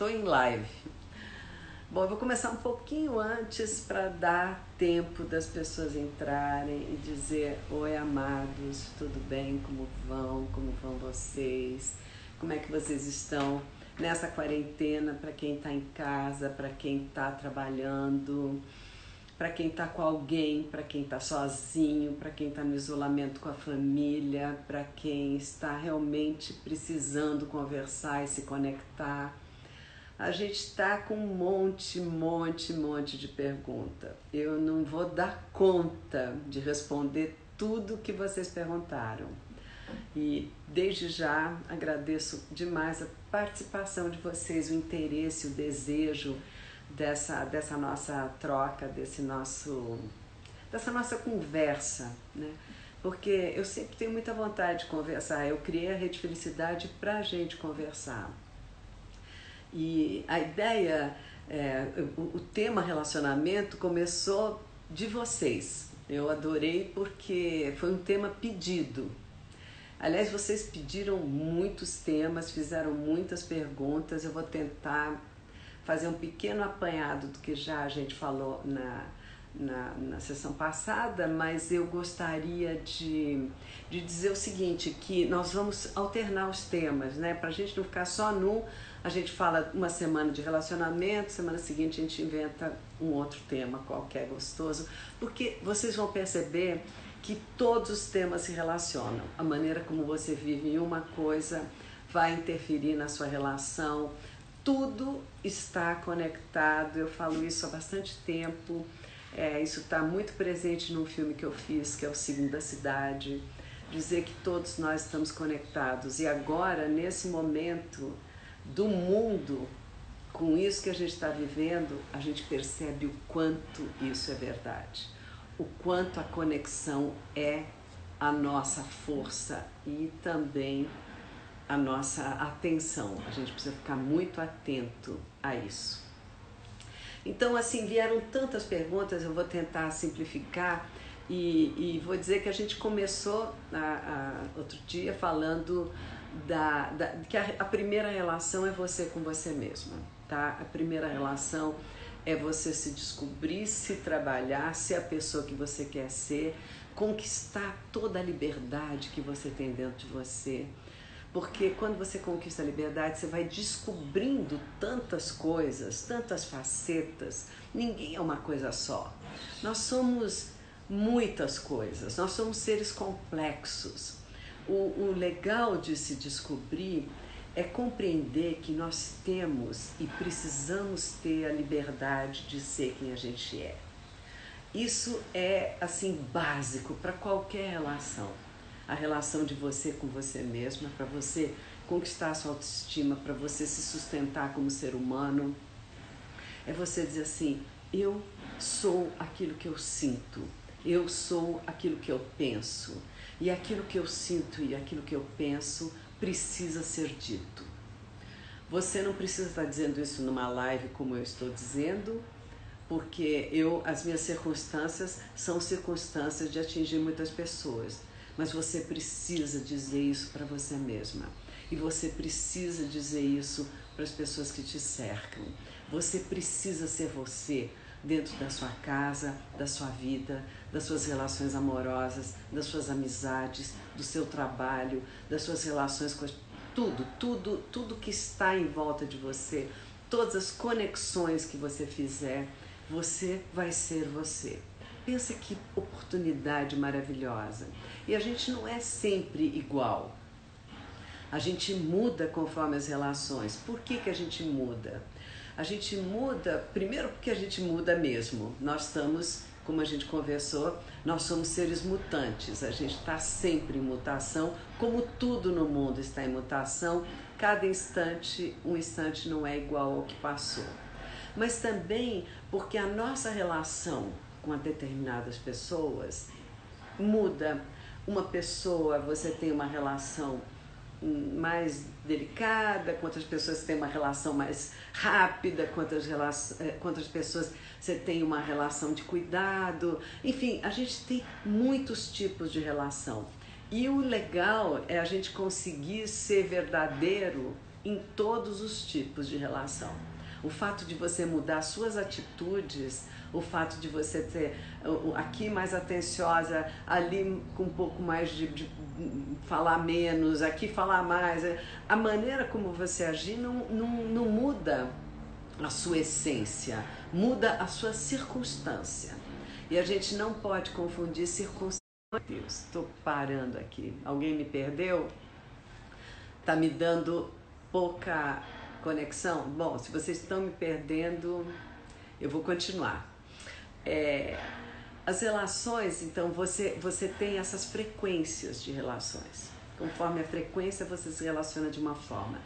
estou em live. Bom, eu vou começar um pouquinho antes para dar tempo das pessoas entrarem e dizer: oi, amados, tudo bem? Como vão? Como vão vocês? Como é que vocês estão nessa quarentena? Para quem está em casa, para quem está trabalhando, para quem está com alguém, para quem está sozinho, para quem está no isolamento com a família, para quem está realmente precisando conversar e se conectar. A gente está com um monte de pergunta. Eu não vou dar conta de responder tudo que vocês perguntaram. E desde já agradeço demais a participação de vocês, o interesse, o desejo dessa nossa troca, dessa nossa conversa, né? Porque eu sempre tenho muita vontade de conversar. Eu criei a Rede Felicidade para a gente conversar. E a ideia, o tema relacionamento começou de vocês. Eu adorei porque foi um tema pedido. Aliás, vocês pediram muitos temas, fizeram muitas perguntas. Eu vou tentar fazer um pequeno apanhado do que já a gente falou na sessão passada, mas eu gostaria de dizer o seguinte, que nós vamos alternar os temas, né? Para a gente não ficar só num. A gente fala uma semana de relacionamento, semana seguinte a gente inventa um outro tema qualquer gostoso, porque vocês vão perceber que todos os temas se relacionam. A maneira como você vive em uma coisa vai interferir na sua relação. Tudo está conectado, eu falo isso há bastante tempo. Isso está muito presente num filme que eu fiz, que é O Signo da Cidade, dizer que todos nós estamos conectados. E agora, nesse momento do mundo, com isso que a gente está vivendo, a gente percebe o quanto isso é verdade, o quanto a conexão é a nossa força e também a nossa atenção. A gente precisa ficar muito atento a isso. Então, assim, vieram tantas perguntas, eu vou tentar simplificar e vou dizer que a gente começou outro dia falando que a primeira relação é você com você mesma, tá? A primeira relação é você se descobrir, se trabalhar, ser a pessoa que você quer ser, conquistar toda a liberdade que você tem dentro de você. Porque quando você conquista a liberdade, você vai descobrindo tantas coisas, tantas facetas. Ninguém é uma coisa só. Nós somos muitas coisas, nós somos seres complexos. O legal de se descobrir é compreender que nós temos e precisamos ter a liberdade de ser quem a gente é. Isso é, assim, básico para qualquer relação. A relação de você com você mesma, para você conquistar a sua autoestima, para você se sustentar como ser humano. É você dizer assim: eu sou aquilo que eu sinto, eu sou aquilo que eu penso. E aquilo que eu sinto e aquilo que eu penso precisa ser dito. Você não precisa estar dizendo isso numa live como eu estou dizendo, porque as minhas circunstâncias são circunstâncias de atingir muitas pessoas. Mas você precisa dizer isso para você mesma. E você precisa dizer isso para as pessoas que te cercam. Você precisa ser você dentro da sua casa, da sua vida, das suas relações amorosas, das suas amizades, do seu trabalho, das suas relações com tudo que está em volta de você, todas as conexões que você fizer, você vai ser você. Pensa que oportunidade maravilhosa. E a gente não é sempre igual. A gente muda conforme as relações. Por que a gente muda? A gente muda, primeiro porque a gente muda mesmo. Nós estamos, como a gente conversou, nós somos seres mutantes. A gente está sempre em mutação, como tudo no mundo está em mutação. Cada instante, um instante não é igual ao que passou. Mas também porque a nossa relação com determinadas pessoas muda. Uma pessoa, você tem uma relação mais delicada, com outras pessoas você tem uma relação mais rápida, com outras pessoas você tem uma relação de cuidado. Enfim, a gente tem muitos tipos de relação. E o legal é a gente conseguir ser verdadeiro em todos os tipos de relação. O fato de você mudar suas atitudes, o fato de você ter aqui mais atenciosa, ali com um pouco mais de falar menos, aqui falar mais, a maneira como você agir não muda a sua essência, muda a sua circunstância. E a gente não pode confundir circunstância. Deus, estou parando aqui. Alguém me perdeu? Tá me dando pouca conexão? Bom, se vocês estão me perdendo, eu vou continuar. As relações, então, você tem essas frequências de relações. Conforme a frequência, você se relaciona de uma forma.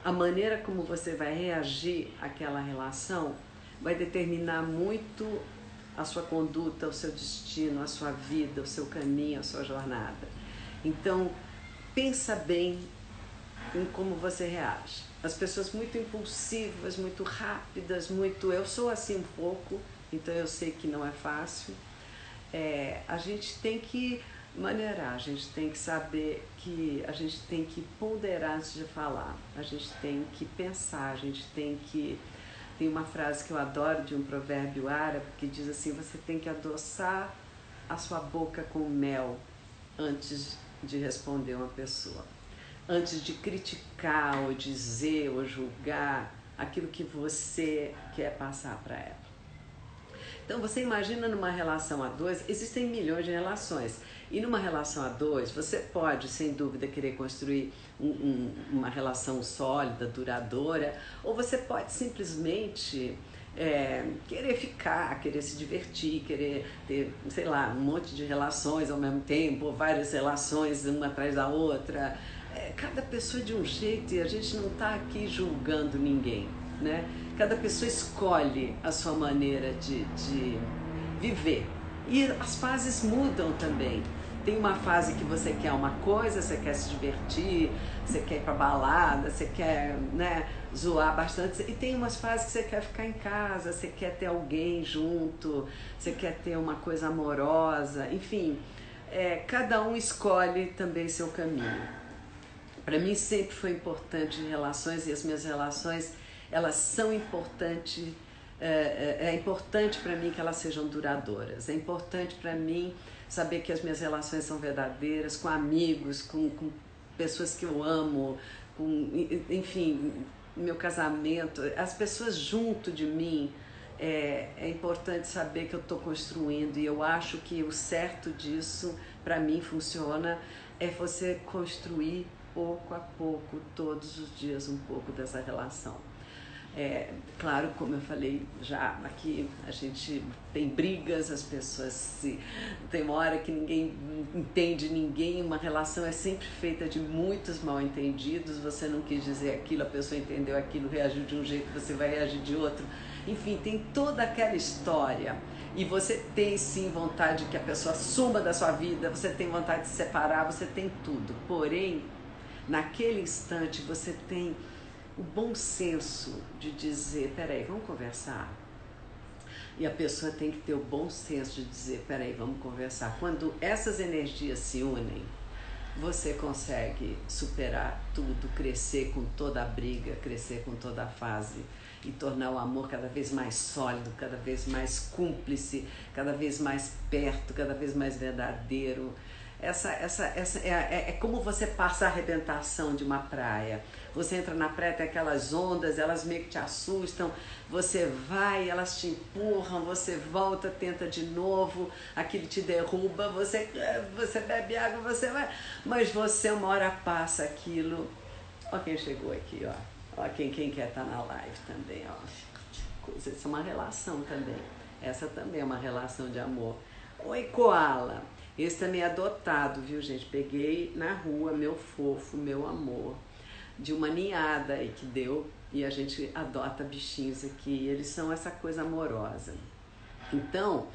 A maneira como você vai reagir àquela relação vai determinar muito a sua conduta, o seu destino, a sua vida, o seu caminho, a sua jornada. Então, pensa bem em como você reage. As pessoas muito impulsivas, muito rápidas, eu sou assim um pouco, então eu sei que não é fácil. A gente tem que maneirar, a gente tem que saber que a gente tem que ponderar antes de falar, a gente tem que pensar, a gente tem que... Tem uma frase que eu adoro de um provérbio árabe que diz assim: você tem que adoçar a sua boca com mel antes de responder uma pessoa, antes de criticar ou dizer ou julgar aquilo que você quer passar para ela. Então você imagina numa relação a dois, existem milhões de relações, e numa relação a dois você pode, sem dúvida, querer construir uma relação sólida, duradoura, ou você pode simplesmente querer ficar, querer se divertir, querer ter, sei lá, um monte de relações ao mesmo tempo, ou várias relações uma atrás da outra. Cada pessoa é de um jeito e a gente não está aqui julgando ninguém, né? Cada pessoa escolhe a sua maneira de viver. E as fases mudam também. Tem uma fase que você quer uma coisa, você quer se divertir, você quer ir pra balada, você quer, né, zoar bastante. E tem umas fases que você quer ficar em casa, você quer ter alguém junto, você quer ter uma coisa amorosa. Enfim, cada um escolhe também seu caminho. Para mim sempre foi importante relações, e as minhas relações, elas são importantes. É importante para mim que elas sejam duradouras. É importante para mim saber que as minhas relações são verdadeiras, com amigos, com pessoas que eu amo, enfim, meu casamento, as pessoas junto de mim. É importante saber que eu estou construindo, e eu acho que o certo disso, para mim, funciona, é você construir pouco a pouco, todos os dias, um pouco dessa relação. Claro, como eu falei já aqui, a gente tem brigas, as pessoas tem uma hora que ninguém entende ninguém, uma relação é sempre feita de muitos mal entendidos, você não quis dizer aquilo, a pessoa entendeu aquilo, reagiu de um jeito, você vai reagir de outro, enfim, tem toda aquela história. E você tem sim vontade que a pessoa suma da sua vida, você tem vontade de se separar, você tem tudo, porém, naquele instante você tem o bom senso de dizer, peraí, vamos conversar? E a pessoa tem que ter o bom senso de dizer, peraí, vamos conversar. Quando essas energias se unem, você consegue superar tudo, crescer com toda a briga, crescer com toda a fase e tornar o amor cada vez mais sólido, cada vez mais cúmplice, cada vez mais perto, cada vez mais verdadeiro. É como você passa a arrebentação de uma praia. Você entra na praia, tem aquelas ondas, elas meio que te assustam, você vai, elas te empurram, você volta, tenta de novo, aquilo te derruba, você bebe água, você vai, mas você uma hora passa aquilo. Ó quem chegou aqui, ó quem quer estar na live também, ó. Isso é uma relação também, essa também é uma relação de amor. Oi, Koala. Esse também é adotado, viu, gente? Peguei na rua, meu fofo, meu amor, de uma ninhada aí que deu, e a gente adota bichinhos aqui, e eles são essa coisa amorosa. Então,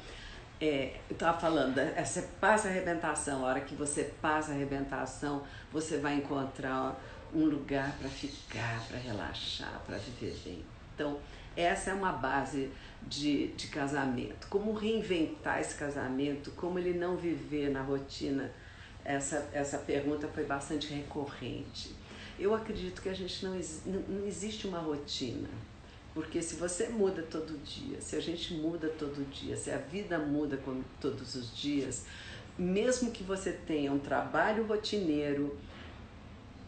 eu tava falando, você passa a arrebentação, a hora que você passa a arrebentação, você vai encontrar um lugar para ficar, para relaxar, para viver bem. Então, essa é uma base de casamento. Como reinventar esse casamento, como ele não viver na rotina, essa pergunta foi bastante recorrente. Eu acredito que a gente não existe uma rotina. Porque se você muda todo dia, se a gente muda todo dia, se a vida muda todos os dias, mesmo que você tenha um trabalho rotineiro,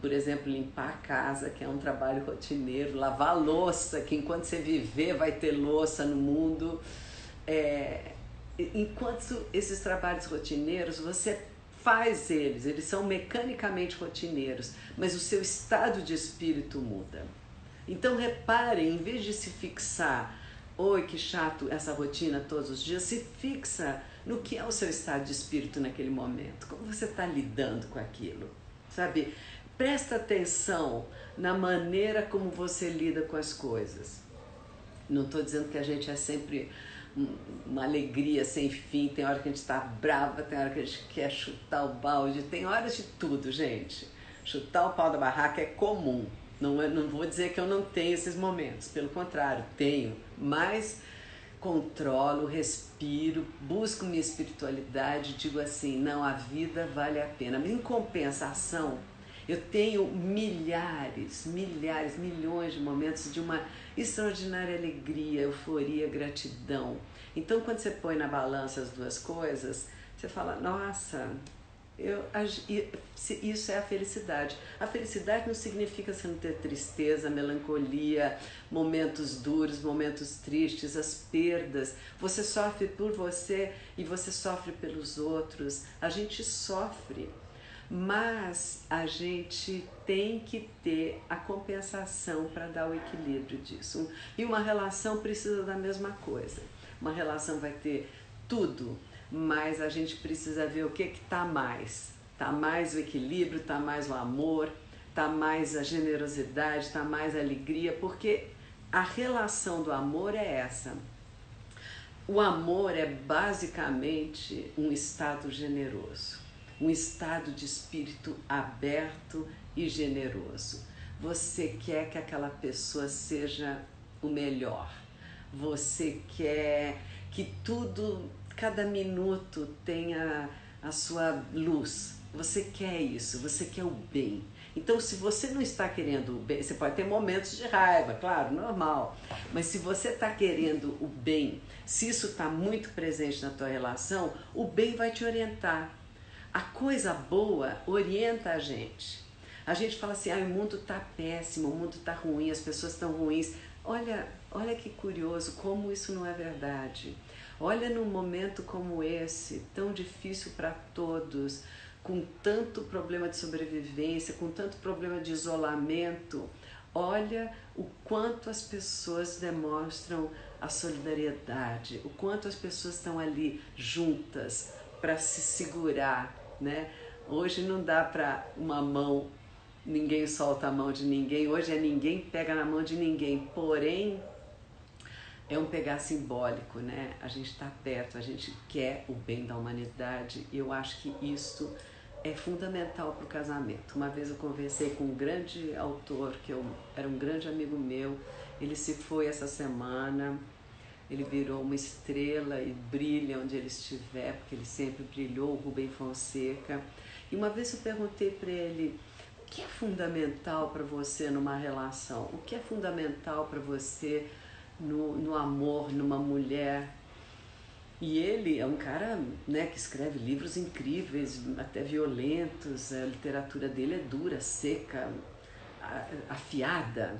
por exemplo, limpar a casa, que é um trabalho rotineiro, lavar a louça, que enquanto você viver vai ter louça no mundo, enquanto esses trabalhos rotineiros, você faz eles são mecanicamente rotineiros, mas o seu estado de espírito muda. Então reparem, em vez de se fixar, oi que chato essa rotina todos os dias, se fixa no que é o seu estado de espírito naquele momento, como você está lidando com aquilo, sabe? Presta atenção na maneira como você lida com as coisas. Não estou dizendo que a gente é sempre uma alegria sem fim, tem hora que a gente está brava, tem hora que a gente quer chutar o balde, tem horas de tudo, gente. Chutar o pau da barraca é comum. Não vou dizer que eu não tenho esses momentos, pelo contrário, tenho, mas controlo, respiro, busco minha espiritualidade, digo assim, não, a vida vale a pena. Em compensação, eu tenho milhões de momentos de uma extraordinária alegria, euforia, gratidão. Então, quando você põe na balança as duas coisas, você fala, nossa, isso é a felicidade. A felicidade não significa você não ter tristeza, melancolia, momentos duros, momentos tristes, as perdas. Você sofre por você e você sofre pelos outros. A gente sofre, mas a gente tem que ter a compensação para dar o equilíbrio disso. E uma relação precisa da mesma coisa. Uma relação vai ter tudo, mas a gente precisa ver o que está mais. Está mais o equilíbrio, está mais o amor, está mais a generosidade, está mais a alegria, porque a relação do amor é essa. O amor é basicamente um estado generoso, um estado de espírito aberto e generoso. Você quer que aquela pessoa seja o melhor, você quer que tudo, cada minuto tenha a sua luz, você quer isso, você quer o bem. Então, se você não está querendo o bem, você pode ter momentos de raiva, claro, normal, mas se você está querendo o bem, se isso está muito presente na tua relação, o bem vai te orientar. A coisa boa orienta a gente. A gente fala assim, o mundo está péssimo, o mundo está ruim, as pessoas estão ruins. Olha que curioso, como isso não é verdade. Olha num momento como esse, tão difícil para todos, com tanto problema de sobrevivência, com tanto problema de isolamento, olha o quanto as pessoas demonstram a solidariedade, o quanto as pessoas estão ali juntas para se segurar, né? Hoje não dá para uma mão, ninguém solta a mão de ninguém, hoje é ninguém pega na mão de ninguém, porém é um pegar simbólico, né? A gente está perto, a gente quer o bem da humanidade e eu acho que isso é fundamental para o casamento. Uma vez eu conversei com um grande autor, era um grande amigo meu, ele se foi essa semana, ele virou uma estrela e brilha onde ele estiver, porque ele sempre brilhou, o Rubem Fonseca. E uma vez eu perguntei para ele, o que é fundamental para você numa relação? O que é fundamental para você no amor, numa mulher? E ele é um cara, né, que escreve livros incríveis, até violentos, a literatura dele é dura, seca, afiada.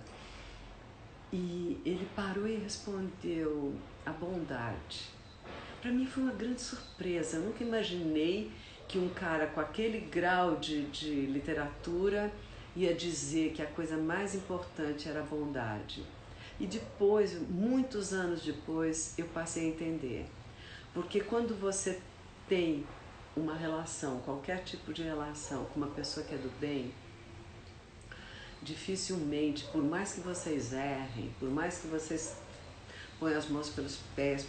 E ele parou e respondeu, a bondade. Para mim foi uma grande surpresa, eu nunca imaginei que um cara com aquele grau de literatura ia dizer que a coisa mais importante era a bondade. E depois, muitos anos depois, eu passei a entender. Porque quando você tem uma relação, qualquer tipo de relação com uma pessoa que é do bem, dificilmente, por mais que vocês errem, por mais que vocês ponham as mãos pelos pés,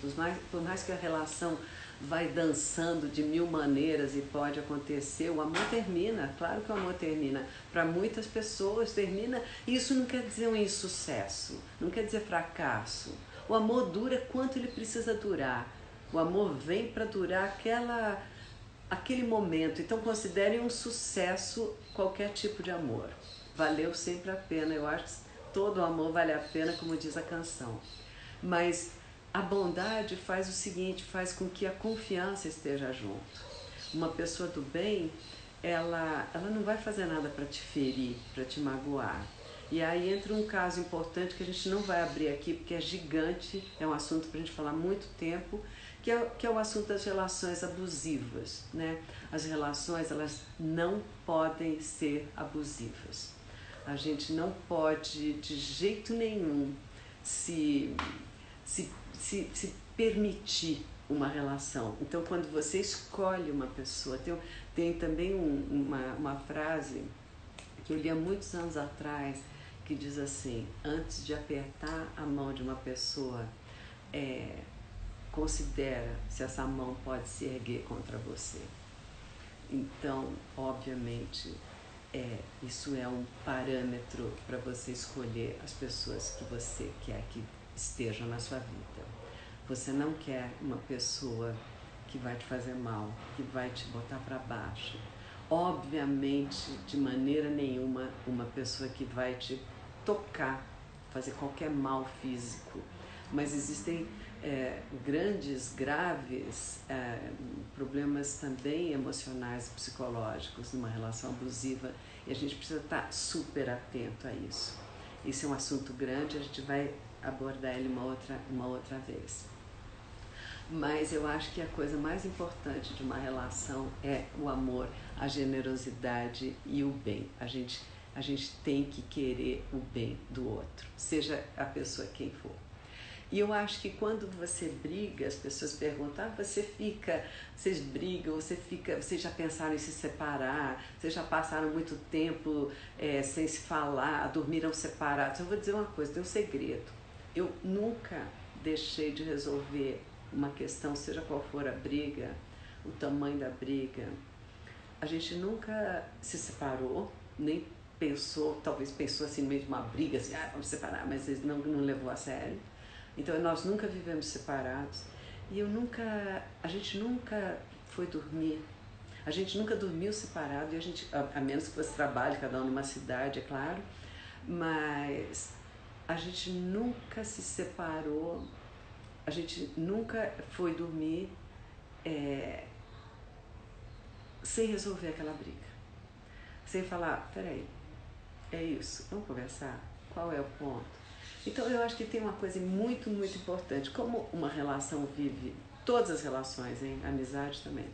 por mais que a relação vai dançando de mil maneiras e pode acontecer, o amor termina, claro que o amor termina. Para muitas pessoas termina, e isso não quer dizer um insucesso, não quer dizer fracasso. O amor dura quanto ele precisa durar. O amor vem para durar aquele momento. Então considerem um sucesso qualquer tipo de amor. valeu sempre a pena. Eu acho que todo amor vale a pena, como diz a canção. Mas a bondade faz o seguinte, faz com que a confiança esteja junto. Uma pessoa do bem, ela não vai fazer nada para te ferir, para te magoar. E aí entra um caso importante que a gente não vai abrir aqui, porque é gigante, é um assunto para a gente falar muito tempo, que é o assunto das relações abusivas, né? As relações, elas não podem ser abusivas. A gente não pode, de jeito nenhum, se permitir uma relação. Então, quando você escolhe uma pessoa, tem também uma frase que eu li há muitos anos atrás, que diz assim: antes de apertar a mão de uma pessoa, considera se essa mão pode se erguer contra você. Então, obviamente, isso é um parâmetro para você escolher as pessoas que você quer que estejam na sua vida. Você não quer uma pessoa que vai te fazer mal, que vai te botar para baixo. Obviamente, de maneira nenhuma, uma pessoa que vai te tocar, fazer qualquer mal físico. Mas existem grandes, graves problemas também emocionais e psicológicos numa relação abusiva, e a gente precisa estar super atento a isso. Esse é um assunto grande, a gente vai abordar ele uma outra vez. Mas eu acho que a coisa mais importante de uma relação é o amor, a generosidade e o bem. A gente tem que querer o bem do outro, seja a pessoa quem for. E eu acho que quando você briga, as pessoas perguntam, vocês brigam, vocês já pensaram em se separar, vocês já passaram muito tempo sem se falar, dormiram separados. Eu vou dizer uma coisa, tem um segredo. Eu nunca deixei de resolver uma questão, seja qual for a briga, o tamanho da briga. A gente nunca se separou, nem pensou, talvez pensou assim no meio de uma briga, assim, vamos separar, mas ele não levou a sério. Então nós nunca vivemos separados e a gente nunca foi dormir, a gente nunca dormiu separado, e a menos que fosse trabalho, cada um numa cidade, é claro, mas a gente nunca se separou, a gente nunca foi dormir sem resolver aquela briga, sem falar, peraí, é isso, vamos conversar, qual é o ponto? Então eu acho que tem uma coisa muito, muito importante, como uma relação vive, todas as relações, amizade também,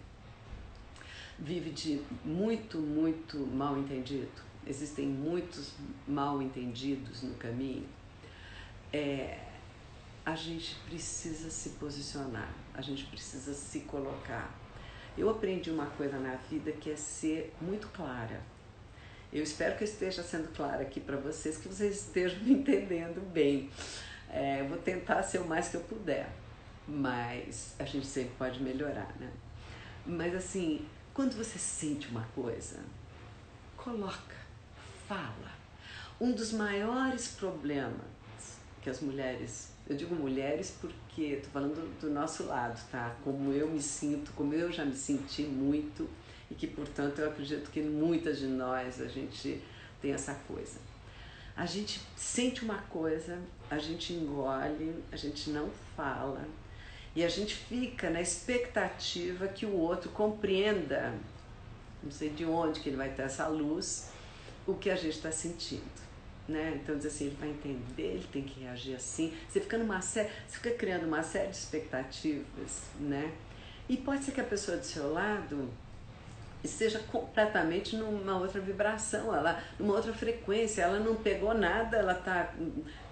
vive de muito, muito mal entendido, existem muitos mal entendidos no caminho, a gente precisa se posicionar, a gente precisa se colocar. Eu aprendi uma coisa na vida que é ser muito clara. Eu espero que eu esteja sendo clara aqui para vocês, que vocês estejam me entendendo bem. Eu vou tentar ser o mais que eu puder, mas a gente sempre pode melhorar, né? Mas assim, quando você sente uma coisa, coloca, fala. Um dos maiores problemas que as mulheres, eu digo mulheres porque estou falando do nosso lado, tá? Como eu me sinto, como eu já me senti muito, e que, portanto, eu acredito que muitas de nós, a gente tem essa coisa. A gente sente uma coisa, a gente engole, a gente não fala, e a gente fica na expectativa que o outro compreenda, não sei de onde que ele vai ter essa luz, o que a gente está sentindo. Né? Então diz assim, ele vai entender, ele tem que reagir assim. Você fica criando uma série de expectativas, né? E pode ser que a pessoa do seu lado esteja completamente numa outra vibração, numa outra frequência, ela não pegou nada, ela está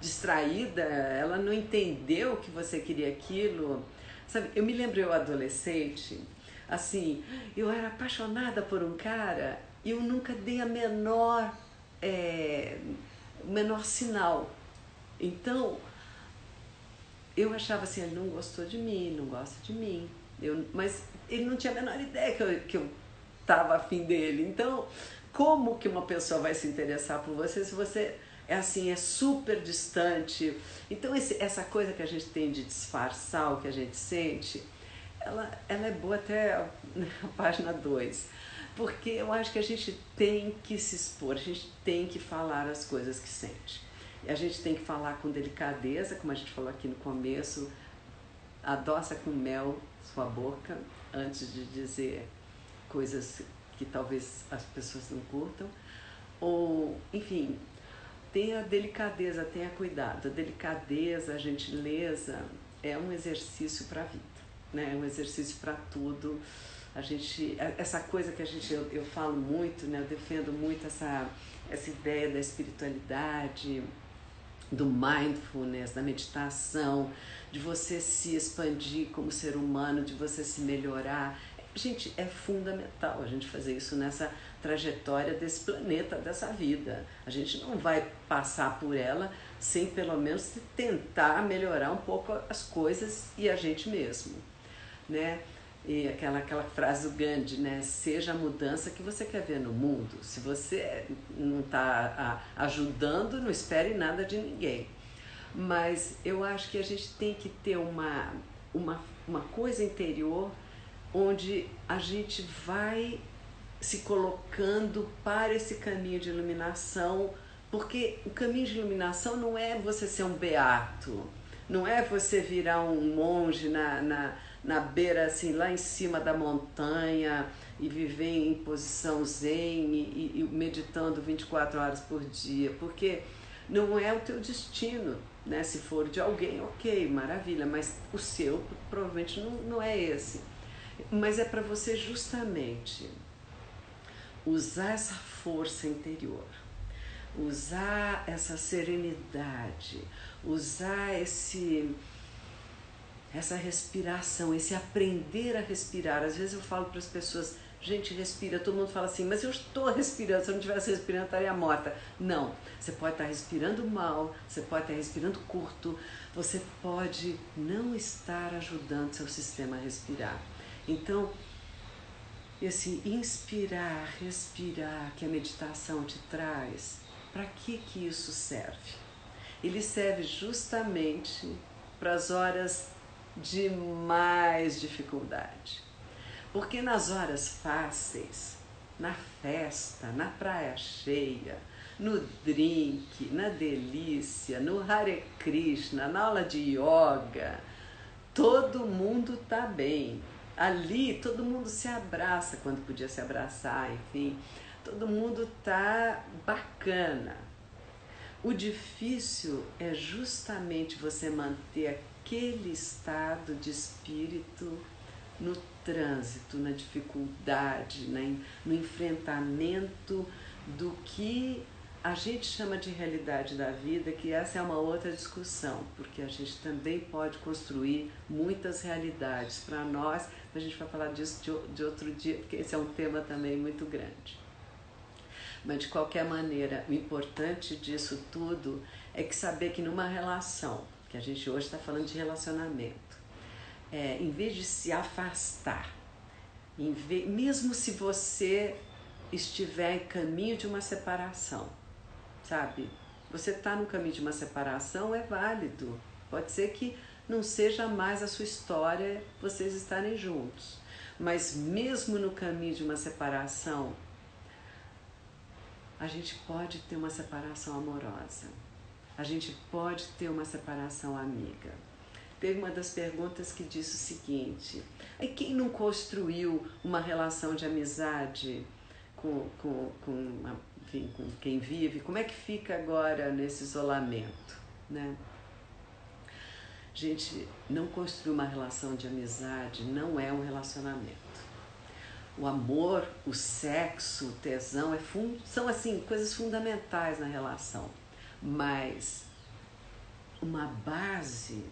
distraída, ela não entendeu que você queria aquilo. Sabe, eu me lembro, eu adolescente, assim, eu era apaixonada por um cara e eu nunca dei o menor sinal. Então, eu achava assim, ele não gostou de mim, não gosta de mim. Mas ele não tinha a menor ideia que eu estava afim dele. Então, como que uma pessoa vai se interessar por você se você é super distante? Então, essa coisa que a gente tem de disfarçar o que a gente sente, ela é boa até a página 2. Porque eu acho que a gente tem que se expor, a gente tem que falar as coisas que sente. A gente tem que falar com delicadeza, como a gente falou aqui no começo, adoça com mel sua boca antes de dizer coisas que talvez as pessoas não curtam. Ou, enfim, tenha delicadeza, tenha cuidado. A delicadeza, a gentileza é um exercício para a vida, né? É um exercício para tudo. Essa coisa que eu falo muito, né? Eu defendo muito essa ideia da espiritualidade, do mindfulness, da meditação, de você se expandir como ser humano, de você se melhorar. Gente, é fundamental a gente fazer isso nessa trajetória desse planeta, dessa vida. A gente não vai passar por ela sem pelo menos tentar melhorar um pouco as coisas e a gente mesmo, né? E aquela frase do Gandhi, né? Seja a mudança que você quer ver no mundo. Se você não está ajudando, não espere nada de ninguém. Mas eu acho que a gente tem que ter uma coisa interior onde a gente vai se colocando para esse caminho de iluminação, porque o caminho de iluminação não é você ser um beato, não é você virar um monge na beira, assim, lá em cima da montanha e viver em posição zen e meditando 24 horas por dia, porque não é o teu destino, né? Se for de alguém, ok, maravilha, mas o seu provavelmente não é esse. Mas é para você justamente usar essa força interior, usar essa serenidade, usar essa respiração, esse aprender a respirar. Às vezes eu falo para as pessoas, gente, respira. Todo mundo fala assim, mas eu estou respirando, se eu não estivesse respirando, eu estaria morta. Não, você pode estar respirando mal, você pode estar respirando curto, você pode não estar ajudando seu sistema a respirar. Então, esse inspirar, respirar que a meditação te traz, para que isso serve? Ele serve justamente para as horas de mais dificuldade. Porque nas horas fáceis, na festa, na praia cheia, no drink, na delícia, no Hare Krishna, na aula de yoga, todo mundo tá bem. Ali todo mundo se abraça quando podia se abraçar, enfim, todo mundo tá bacana. O difícil é justamente você manter aquele estado de espírito no trânsito, na dificuldade, no enfrentamento do que a gente chama de realidade da vida, que essa é uma outra discussão, porque a gente também pode construir muitas realidades para nós. A gente vai falar disso de outro dia, porque esse é um tema também muito grande. Mas de qualquer maneira, o importante disso tudo é que saber que numa relação, que a gente hoje está falando de relacionamento, em vez de se afastar, mesmo se você estiver em caminho de uma separação, sabe? Você está no caminho de uma separação, é válido. Pode ser que não seja mais a sua história vocês estarem juntos. Mas mesmo no caminho de uma separação, a gente pode ter uma separação amorosa. A gente pode ter uma separação amiga. Teve uma das perguntas que disse o seguinte: e quem não construiu uma relação de amizade com quem vive, como é que fica agora nesse isolamento, né? Gente, não construir uma relação de amizade não é um relacionamento. O amor, o sexo, o tesão são assim coisas fundamentais na relação, mas uma base,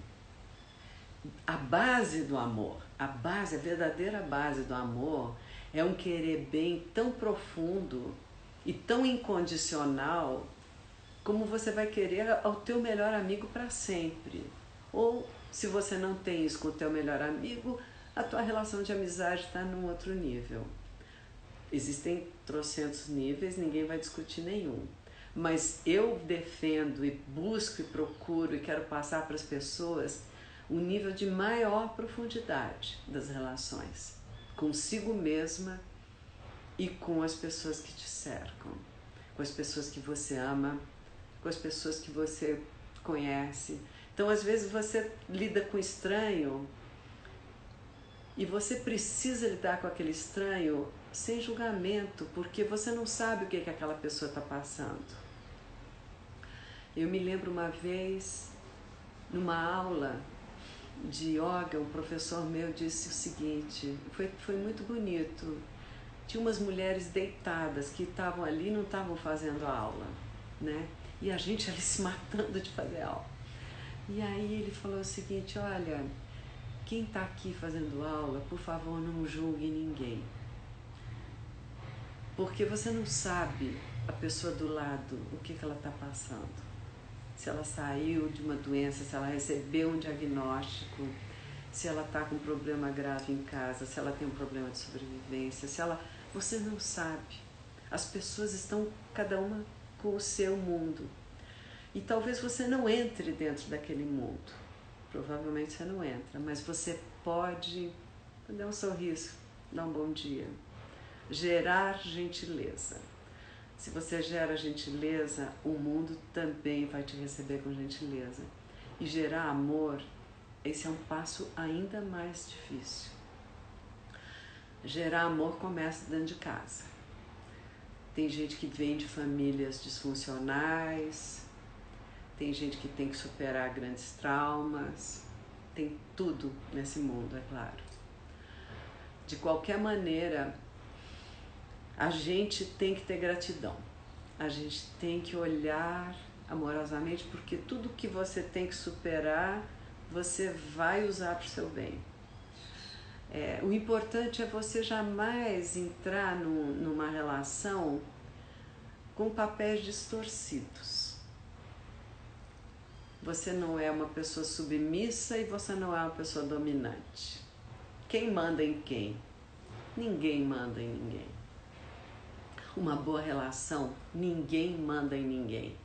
a base do amor, a verdadeira base do amor é um querer bem tão profundo e tão incondicional como você vai querer ao teu melhor amigo para sempre. Ou se você não tem isso com o teu melhor amigo, a tua relação de amizade está num outro nível. Existem trocentos níveis, ninguém vai discutir nenhum. Mas eu defendo e busco e procuro e quero passar para as pessoas um nível de maior profundidade das relações, consigo mesma e com as pessoas que te cercam, com as pessoas que você ama, com as pessoas que você conhece. Então, às vezes, você lida com estranho e você precisa lidar com aquele estranho sem julgamento, porque você não sabe o que aquela pessoa está passando. Eu me lembro uma vez, numa aula de yoga, um professor meu disse o seguinte, foi muito bonito. Tinha umas mulheres deitadas que estavam ali e não estavam fazendo a aula, né? E a gente ali se matando de fazer aula. E aí ele falou o seguinte, olha, quem está aqui fazendo aula, por favor, não julgue ninguém. Porque você não sabe a pessoa do lado, o que ela está passando. Se ela saiu de uma doença, se ela recebeu um diagnóstico, se ela está com um problema grave em casa, se ela tem um problema de sobrevivência, você não sabe. As pessoas estão, cada uma com o seu mundo. E talvez você não entre dentro daquele mundo. Provavelmente você não entra, mas você pode dar um sorriso, dar um bom dia, gerar gentileza. Se você gera gentileza, o mundo também vai te receber com gentileza. E gerar amor, esse é um passo ainda mais difícil. Gerar amor começa dentro de casa. Tem gente que vem de famílias disfuncionais, tem gente que tem que superar grandes traumas, tem tudo nesse mundo, é claro. De qualquer maneira, a gente tem que ter gratidão. A gente tem que olhar amorosamente, porque tudo que você tem que superar, você vai usar para o seu bem. O importante é você jamais entrar numa relação com papéis distorcidos. Você não é uma pessoa submissa e você não é uma pessoa dominante. Quem manda em quem? Ninguém manda em ninguém. Uma boa relação, ninguém manda em ninguém.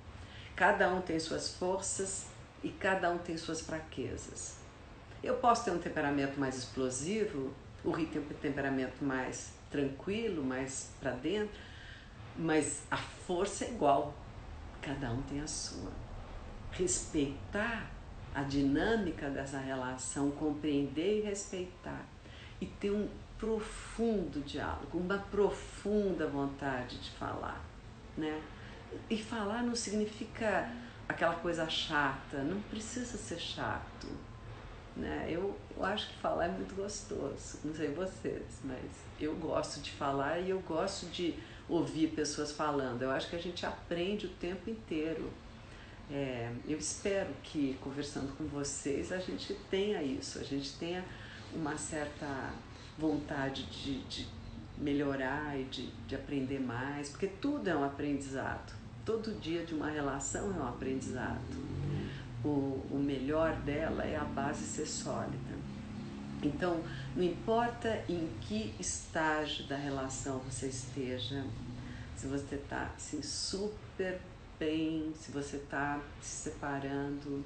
Cada um tem suas forças e cada um tem suas fraquezas. Eu posso ter um temperamento mais explosivo, o Rui tem um temperamento mais tranquilo, mais para dentro, mas a força é igual. Cada um tem a sua. Respeitar a dinâmica dessa relação, compreender e respeitar e ter um profundo diálogo, uma profunda vontade de falar, né? E falar não significa aquela coisa chata, não precisa ser chato, né? Eu acho que falar é muito gostoso, não sei vocês, mas eu gosto de falar e eu gosto de ouvir pessoas falando. Eu acho que a gente aprende o tempo inteiro. Eu espero que, conversando com vocês, a gente tenha isso, a gente tenha uma certa vontade de melhorar e de aprender mais, porque tudo é um aprendizado. Todo dia de uma relação é um aprendizado. O melhor dela é a base ser sólida. Então, não importa em que estágio da relação você esteja, se você está assim, super bem, se você está se separando,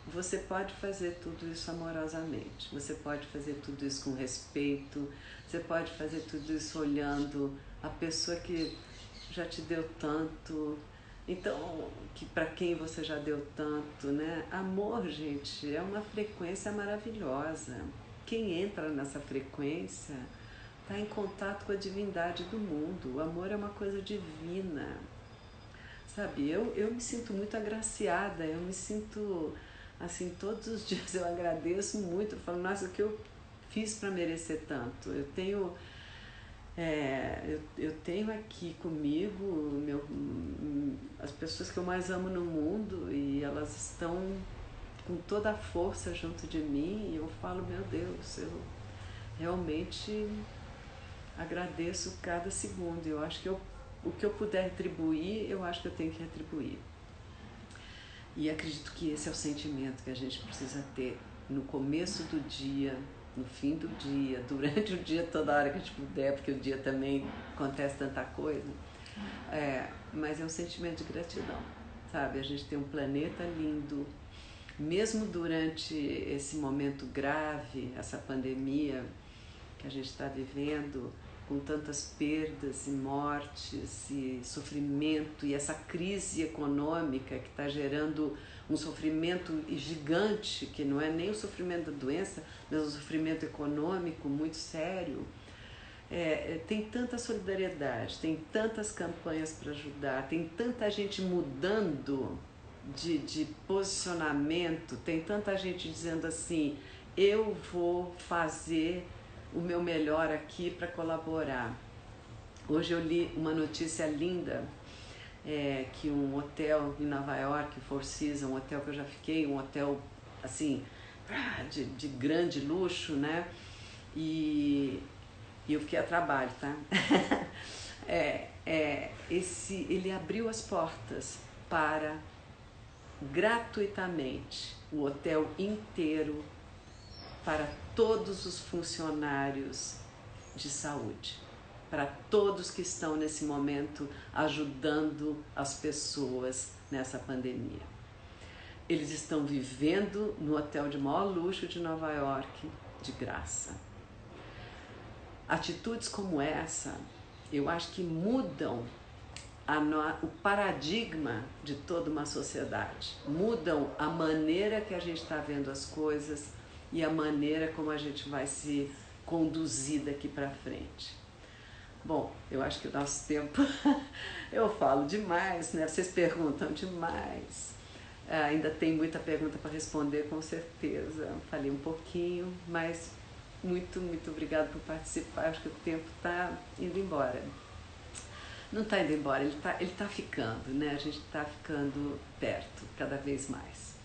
você pode fazer tudo isso amorosamente, você pode fazer tudo isso com respeito, você pode fazer tudo isso olhando a pessoa que já te deu tanto, então, que para quem você já deu tanto, né? Amor, gente, é uma frequência maravilhosa. Quem entra nessa frequência está em contato com a divindade do mundo. O amor é uma coisa divina. Sabe, eu me sinto muito agraciada, eu me sinto, assim, todos os dias eu agradeço muito, eu falo, nossa, o que eu fiz para merecer tanto? Eu tenho aqui comigo as pessoas que eu mais amo no mundo e elas estão com toda a força junto de mim e eu falo, meu Deus, eu realmente agradeço cada segundo. Eu acho que o que eu puder retribuir, eu acho que eu tenho que retribuir. E acredito que esse é o sentimento que a gente precisa ter no começo do dia, no fim do dia, durante o dia, toda hora que a gente puder, porque o dia também acontece tanta coisa. Mas é um sentimento de gratidão, sabe? A gente tem um planeta lindo, mesmo durante esse momento grave, essa pandemia que a gente está vivendo, com tantas perdas e mortes e sofrimento, e essa crise econômica que está gerando um sofrimento gigante, que não é nem o sofrimento da doença, mas o sofrimento econômico muito sério. Tem tanta solidariedade, tem tantas campanhas para ajudar, tem tanta gente mudando de posicionamento, tem tanta gente dizendo assim, eu vou fazer o meu melhor aqui para colaborar. Hoje eu li uma notícia linda, que um hotel em Nova York, Four Seasons, um hotel que eu já fiquei, um hotel assim, de grande luxo, né? E eu fiquei a trabalho, tá? Ele abriu as portas para, gratuitamente, o hotel inteiro, para todos os funcionários de saúde, para todos que estão nesse momento ajudando as pessoas nessa pandemia. Eles estão vivendo no hotel de maior luxo de Nova York, de graça. Atitudes como essa, eu acho que mudam o paradigma de toda uma sociedade, mudam a maneira que a gente está vendo as coisas e a maneira como a gente vai se conduzir daqui para frente. Bom, eu acho que o nosso tempo, eu falo demais, né? Vocês perguntam demais. Ainda tem muita pergunta para responder, com certeza. Falei um pouquinho, mas muito, muito obrigada por participar. Acho que o tempo está indo embora. Não está indo embora, ele tá ficando, né? A gente está ficando perto, cada vez mais.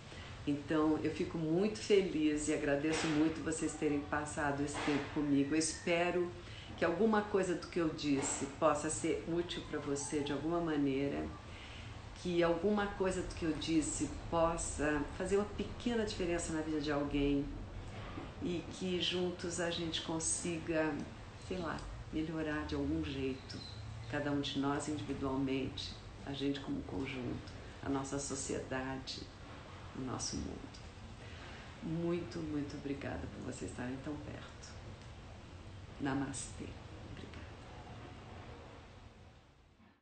Então, eu fico muito feliz e agradeço muito vocês terem passado esse tempo comigo. Eu espero que alguma coisa do que eu disse possa ser útil para você de alguma maneira, que alguma coisa do que eu disse possa fazer uma pequena diferença na vida de alguém e que juntos a gente consiga, sei lá, melhorar de algum jeito, cada um de nós individualmente, a gente como conjunto, a nossa sociedade, o nosso mundo. Muito, muito obrigada por vocês estarem tão perto. Namastê.